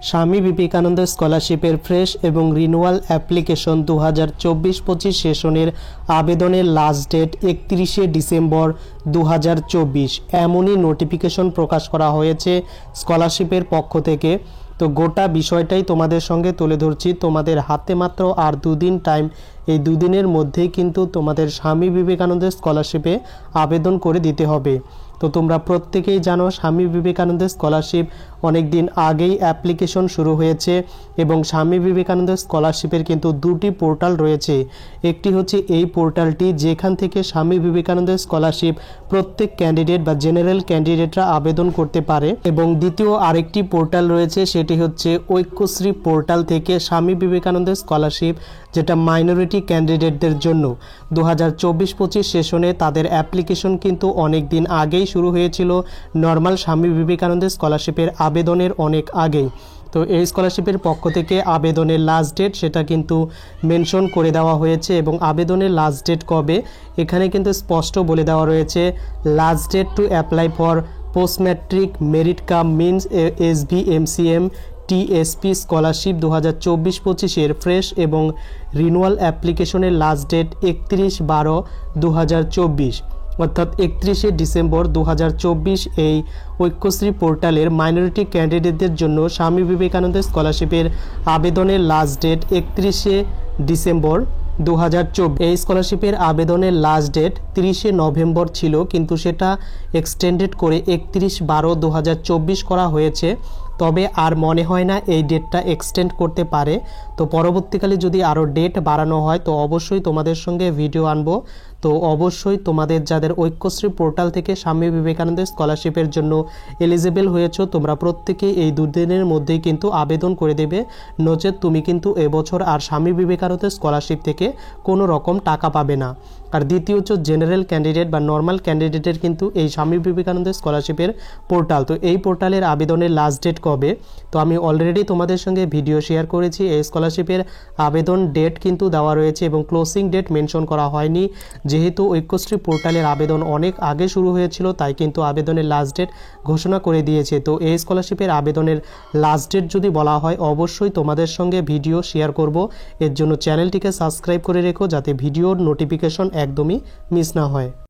স্বামী বিবেকানন্দ স্কলারশিপের ফ্রেশ এবং renewal application 2024-25 সেশনের আবেদনের লাস্ট ডেট 31শে ডিসেম্বর 2024 এমনই নোটিফিকেশন প্রকাশ করা হয়েছে স্কলারশিপের পক্ষ থেকে। তো গোটা বিষয়টাই তোমাদের সঙ্গে তুলে ধরছি। তোমাদের হাতে মাত্র আর দুদিন টাইম, এই দুদিনের মধ্যেই কিন্তু তোমাদের স্বামী বিবেকানন্দ স্কলারশিপে আবেদন করে দিতে হবে। তো তোমরা প্রত্যেকেই জানো স্বামী বিবেকানন্দ স্কলারশিপ অনেক দিন আগেই অ্যাপ্লিকেশন শুরু হয়েছে এবং স্বামী বিবেকানন্দ স্কলারশিপের কিন্তু দুটি পোর্টাল রয়েছে। একটি হচ্ছে এই পোর্টালটি যেখান থেকে স্বামী বিবেকানন্দ স্কলারশিপ প্রত্যেক ক্যান্ডিডেট বা জেনারেল ক্যান্ডিডেটরা আবেদন করতে পারে, এবং দ্বিতীয় আরেকটি পোর্টাল রয়েছে সেটি হচ্ছে ঐক্যশ্রী পোর্টাল থেকে স্বামী বিবেকানন্দ স্কলারশিপ, যেটা মাইনরিটি ক্যান্ডিডেটদের জন্য 2024-25 সেশনে তাদের অ্যাপ্লিকেশন কিন্তু অনেক দিন আগেই শুরু হয়েছিল, নর্মাল স্বামী বিবেকানন্দ স্কলারশিপের আবেদনের অনেক আগেই। তো এই স্কলারশিপের পক্ষ থেকে আবেদনের লাস্ট ডেট সেটা কিন্তু মেনশন করে দেওয়া হয়েছে, এবং আবেদনের লাস্ট ডেট কবে এখানে কিন্তু স্পষ্ট বলে দেওয়া রয়েছে। Last date to apply for post matric merit cum means SVMCM TSP scholarship 2024-25 fresh এবং রিনুয়াল অ্যাপ্লিকেশনের লাস্ট ডেট 31/12/2024 অর্থাৎ 31শে ডিসেম্বর 2024। এই ঐক্যশ্রী পোর্টালের মাইনরিটি ক্যান্ডিডেটদের জন্য স্বামী বিবেকানন্দ স্কলারশিপের আবেদনের লাস্ট ডেট 31শে ডিসেম্বর 2024। এই স্কলারশিপের আবেদনের লাস্ট ডেট 30শে নভেম্বর ছিল, কিন্তু সেটা এক্সটেন্ডেড করে 31/12/2024 করা হয়েছে। তবে আর মনে হয় না এই ডেটটা এক্সটেন্ড করতে পারে। তো পরবর্তীকালে যদি আরও ডেট বাড়ানো হয় তো অবশ্যই তোমাদের সঙ্গে ভিডিও আনবো। তো অবশ্যই তোমাদের যাদের ঐক্যশ্রী পোর্টাল থেকে স্বামী বিবেকানন্দ স্কলারশিপের জন্য এলিজিবল হয়েছো তোমরা প্রত্যেকেই এই দুদিনের মধ্যেই কিন্তু আবেদন করে দেবে, নচেত তুমি কিন্তু এবছর আর স্বামী বিবেকানন্দ স্কলারশিপ থেকে কোনো রকম টাকা পাবে না। আর দ্বিতীয় হচ্ছে জেনারেল ক্যান্ডিডেট বা নর্মাল ক্যান্ডিডেটের কিন্তু এই স্বামী বিবেকানন্দ স্কলারশিপের পোর্টাল, তো এই পোর্টালের আবেদনের লাস্ট ডেট কবে তো আমি অলরেডি তোমাদের সঙ্গে ভিডিও শেয়ার করেছি। এই স্কলারশিপের আবেদন ডেট কিন্তু দেওয়া রয়েছে এবং ক্লোজিং ডেট মেনশন করা হয়নি, যেহেতু ঐক্যশ্রী পোর্টালের আবেদন অনেক আগে শুরু হয়েছিল তাই কিন্তু আবেদনের লাস্ট ডেট ঘোষণা করে দিয়েছে। তো এই স্কলারশিপের আবেদনের লাস্ট ডেট যদি বলা হয় অবশ্যই তোমাদের সঙ্গে ভিডিও শেয়ার করব। এর জন্য চ্যানেলটিকে সাবস্ক্রাইব করে রেখো যাতে ভিডিওর নোটিফিকেশন একদমই মিস না হয়।